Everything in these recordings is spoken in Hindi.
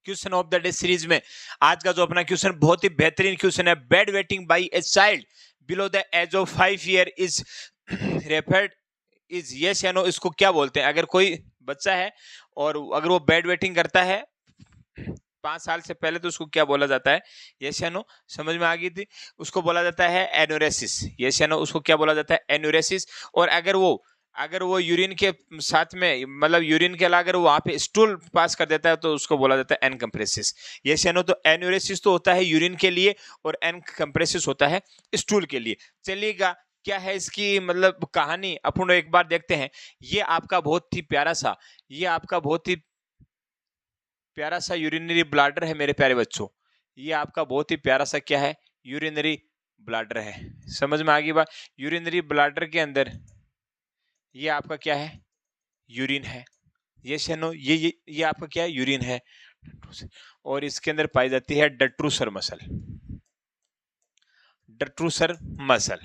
Question of the day series में आज का जो अपना क्वेश्चन बहुत ही बेहतरीन क्वेश्चन है। Bed wetting by a child below the age of 5 year is referred is yes या नो, इसको क्या बोलते हैं? अगर कोई बच्चा है और अगर वो बेड वेटिंग करता है 5 साल से पहले तो उसको क्या बोला जाता है? यस या नो, समझ में आ गई थी? उसको बोला जाता है एन्यूरेसिस। यस या नो, उसको क्या बोला जाता है? एन्यूरेसिस। और अगर वो यूरिन के साथ में मतलब यूरिन के अलावा अगर वो वहां पे स्टूल पास कर देता है तो उसको बोला जाता है एनकम्प्रेसिस। यस या नो, तो एन्यूरेसिस तो होता है यूरिन के लिए और एनकम्प्रेसिस होता है स्टूल के लिए। चलिएगा, क्या है इसकी मतलब कहानी अपन एक बार देखते हैं। ये आपका बहुत ही प्यारा सा यूरिनरी ब्लाडर है मेरे प्यारे बच्चों। ये आपका बहुत ही प्यारा सा क्या है? यूरिनरी ब्लाडर है। समझ में आ गई बात? यूरिनरी ब्लाडर के अंदर ये आपका क्या है? यूरिन है। यस या नो, ये आपका क्या है? यूरिन है। और इसके अंदर पाई जाती है डट्रूसर मसल। डट्रूसर मसल,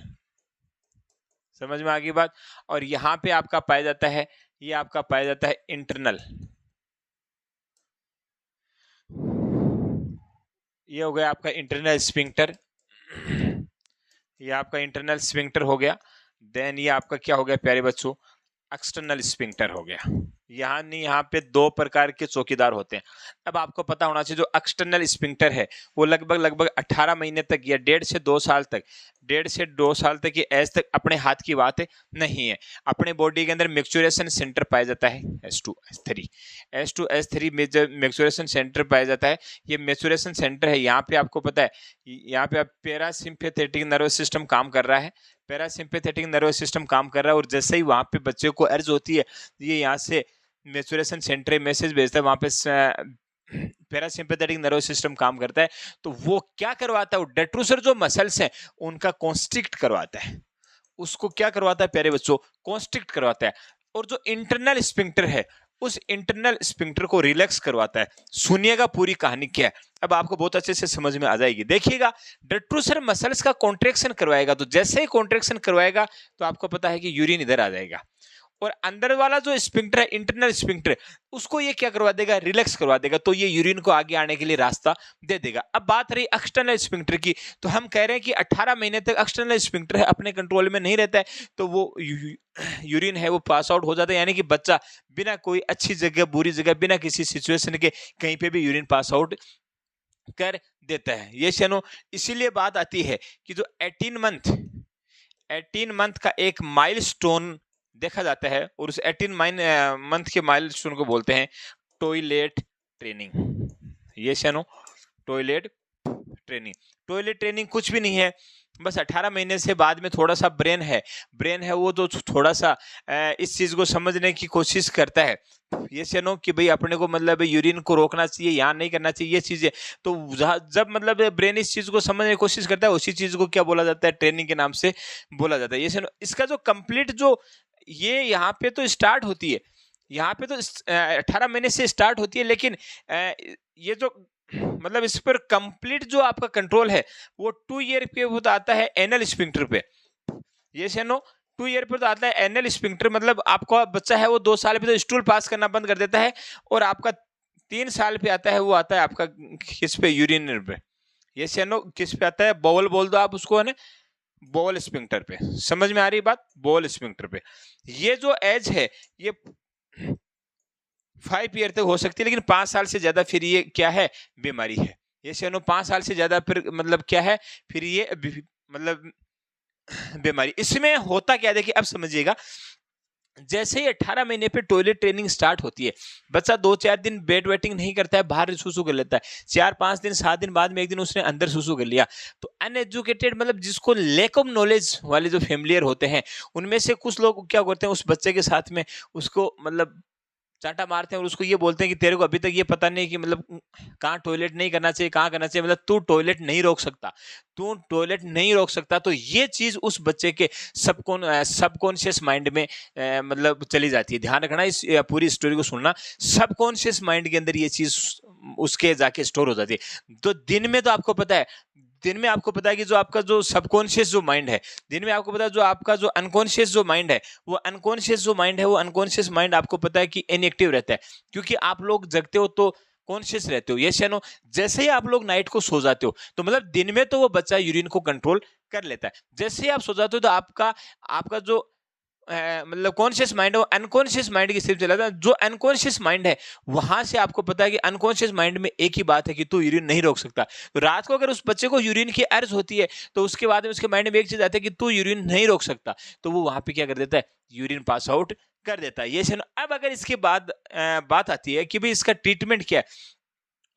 समझ में आ गई बात? और यहां पे आपका पाया जाता है, ये आपका पाया जाता है इंटरनल। ये हो गया आपका इंटरनल स्फिंक्टर। ये आपका इंटरनल स्फिंक्टर हो गया। देन ये आपका क्या हो गया प्यारे बच्चों? एक्सटर्नल स्फिंक्टर हो गया। यहाँ पे 2 प्रकार के चौकीदार होते हैं। अब आपको पता होना चाहिए जो एक्सटर्नल स्फिंक्टर है वो लगभग 18 महीने तक या 1.5 से 2 साल तक की एज तक अपने हाथ की बात नहीं है। अपने बॉडी के अंदर मैच्योरेशन सेंटर पाया जाता है S2S3 में जब मैच्योरेशन सेंटर पाया जाता है, ये मैच्योरेशन सेंटर है। यहाँ पे आपको पता है, यहाँ पे पैरासिम्पैथेटिक नर्वस सिस्टम काम कर रहा है। पैरासिम्पैथेटिक नर्वस सिस्टम काम कर रहा है और जैसे ही वहां पे बच्चे को अर्ज होती है, ये यहाँ से मैच्योरेशन सेंटर मैसेज भेजता है, वहां पे पैरासिम्पैथेटिक नर्वस सिस्टम काम करता है। तो वो क्या करवाता है? डेट्रूसर जो मसल्स हैं उनका कॉन्स्ट्रिक्ट करवाता है। उसको क्या करवाता है प्यारे बच्चों? कॉन्स्ट्रिक्ट करवाता है। और जो इंटरनल स्फिंक्टर है उस इंटरनल स्फिंक्टर को रिलैक्स करवाता है। सुनिएगा पूरी कहानी क्या है, अब आपको बहुत अच्छे से समझ में आ जाएगी। देखिएगा, डेट्रूसर मसल्स का कॉन्ट्रैक्शन करवाएगा, तो जैसे ही कॉन्ट्रैक्शन करवाएगा तो आपको पता है कि यूरिन इधर आ जाएगा। और अंदर वाला जो स्फिंक्टर है, इंटरनल स्फिंक्टर, उसको ये क्या करवा देगा? रिलैक्स करवा देगा। तो ये यूरिन को आगे आने के लिए रास्ता दे देगा। अब बात रही एक्सटर्नल स्फिंक्टर की, तो हम कह रहे हैं कि 18 महीने तक एक्सटर्नल स्फिंक्टर है अपने कंट्रोल में नहीं रहता है, तो वो यूरिन है वो पास आउट हो जाता है। यानी कि बच्चा बिना कोई अच्छी जगह बुरी जगह बिना किसी सिचुएशन के कहीं पे भी यूरिन पास आउट कर देता है। ये सुनो, इसीलिए बात आती है कि जो 18 मंथ का एक माइलस्टोन देखा जाता है और उस 18 मंथ के माइलस्टोन को बोलते हैं टॉयलेट ट्रेनिंग। ये सुनो, टॉयलेट ट्रेनिंग कुछ भी नहीं है, बस 18 महीने से बाद में थोड़ा सा ब्रेन है वो तो थोड़ा सा इस चीज को समझने की कोशिश करता है। ये सुनो कि भाई अपने को मतलब यूरिन को रोकना चाहिए, यहाँ नहीं करना चाहिए, ये चीजें। तो जब मतलब ब्रेन इस चीज को समझने की कोशिश करता है, उसी चीज को क्या बोला जाता है? ट्रेनिंग के नाम से बोला जाता है। ये सुनो, इसका जो कंप्लीट जो ये यहाँ पे तो स्टार्ट होती है, यहाँ पे तो 18 महीने से स्टार्ट होती है, लेकिन ये जो मतलब इस पर कंप्लीट जो आपका कंट्रोल है वो 2 ईयर पे वो तो आता है एनल स्फिंक्टर पे। ये सुनो, 2 ईयर पे तो आता है एनल स्फिंक्टर, मतलब आपका बच्चा है वो 2 साल पे तो स्टूल पास करना बंद कर देता है, और आपका 3 साल पे आता है वो आता है आपका किस पे? यूरिनरी पे। ये सुनो, किस पे आता है? बॉल बोल दो आप उसको, है ना, बॉल स्फिंक्टर पे। समझ में आ रही बात? बॉल स्फिंक्टर पे। ये जो एज है ये 5 ईयर तक हो सकती है, लेकिन 5 साल से ज्यादा फिर ये क्या है? बीमारी है। ये सुनो, 5 साल से ज्यादा फिर मतलब क्या है? फिर ये मतलब बीमारी। इसमें होता क्या, देखिए अब समझिएगा। जैसे ही 18 महीने पे टॉयलेट ट्रेनिंग स्टार्ट होती है, बच्चा 2-4 दिन बेड वेटिंग नहीं करता है, बाहर सुसु कर लेता है। 4-5 दिन 7 दिन बाद में एक दिन उसने अंदर सुसु कर लिया, तो अनएजुकेटेड मतलब जिसको लेक ऑफ नॉलेज वाले जो फैमिलियर होते हैं, उनमें से कुछ लोग क्या करते हैं, उस बच्चे के साथ में उसको मतलब चांटा मारते हैं और उसको ये बोलते हैं कि तेरे को अभी तक ये पता नहीं कि मतलब कहाँ टॉयलेट नहीं करना चाहिए, कहाँ करना चाहिए, मतलब तू टॉयलेट नहीं रोक सकता। तो ये चीज उस बच्चे के सबकॉन्शियस माइंड में मतलब चली जाती है। ध्यान रखना, इस पूरी स्टोरी को सुनना। सबकॉन्शियस माइंड के अंदर ये चीज उसके जाके स्टोर हो जाती है। तो दिन में तो आपको पता है कि जो आपका जो सबकॉन्शियस जो माइंड है, दिन में आपको पता है जो आपका जो अनकॉन्शियस जो माइंड है, वो अनकॉन्शियस माइंड आपको पता है कि इनएक्टिव रहता है, क्योंकि आप लोग जगते हो तो कॉन्शियस रहते हो, यस या नो। जैसे ही आप लोग नाइट को सो जाते हो तो मतलब दिन में तो वो बच्चा यूरिन को कंट्रोल कर लेता है, जैसे ही आप सो जाते हो तो आपका आपका जो मतलब कॉन्शियस माइंड है वो अनकॉन्शियस माइंड की तरफ चला जाता है। जो अनकॉन्शियस माइंड है वहां से आपको पता है कि अनकॉन्शियस माइंड में एक ही बात है कि तू यूरिन नहीं रोक सकता। तो रात को अगर उस बच्चे को यूरिन की अर्ज होती है तो उसके बाद में उसके माइंड में एक चीज आती है कि तू यूरिन नहीं रोक सकता, तो वो वहां पे क्या कर देता है, यूरिन पास आउट कर देता है, ये सुनो। अब अगर इसके बाद बात आती है कि भाई इसका ट्रीटमेंट क्या है।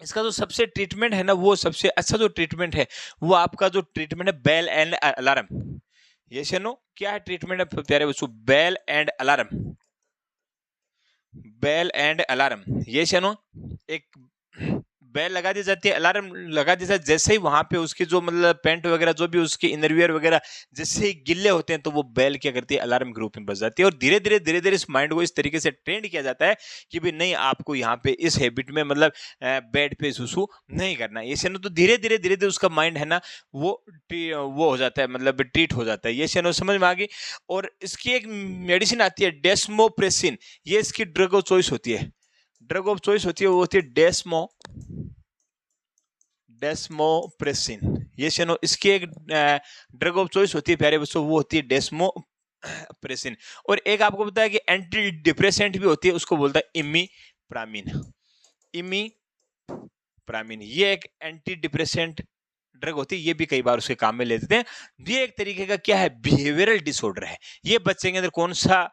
इसका जो सबसे ट्रीटमेंट है ना, वो सबसे अच्छा जो ट्रीटमेंट है वो आपका जो ट्रीटमेंट है बेल एंड अलार्म। ये सुनो, क्या है ट्रीटमेंट है प्यारे बच्चों, bell and alarm. Bell and alarm, ये सुनो, एक बेल लगा दी जाती है, अलार्म लगा दिया जाता है। जैसे ही वहां पे उसके जो मतलब पेंट वगैरह जो भी उसके इनरवियर वगैरह जैसे ही गिल्ले होते हैं तो वो बेल क्या करती है, अलार्म ग्रुप में बज जाती है। और धीरे धीरे इस माइंड को इस तरीके से ट्रेंड किया जाता है कि भाई नहीं, आपको यहाँ पे इस हैबिट में मतलब बेड पे सुसु नहीं करना है, ये ना। तो धीरे धीरे उसका माइंड है ना वो हो जाता है, मतलब ट्रीट हो जाता है, ये नो समझ में आ गई। और इसकी एक मेडिसिन आती है डेस्मोप्रेसिन, ये इसकी ड्रग ऑफ चॉइस होती है। ड्रग ऑफ चॉइस होती है वो होती है डेस्मोप्रेसिन, ये सुनो। इसकी एक ड्रग ऑफ चॉइस होती है प्यारे बच्चों, वो होती है डेस्मोप्रेसिन। और एक आपको पता है कि एंटी डिप्रेसेंट भी होती है, उसको बोलता है इमीप्रामिन। इमीप्रामिन ये एक एंटी डिप्रेसेंट ड्रग होती है, ये भी कई बार उसके काम में ले देते हैं। ये एक तरीके का क्या है, बिहेवियरल डिसऑर्डर है। ये बच्चे के अंदर कौन सा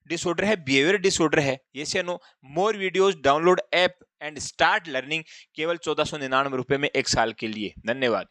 डिसऑर्डर है, बिहेवियर डिसऑर्डर है, ये से no. More videos download app and start learning, केवल 1499 रुपए में 1 साल के लिए। धन्यवाद।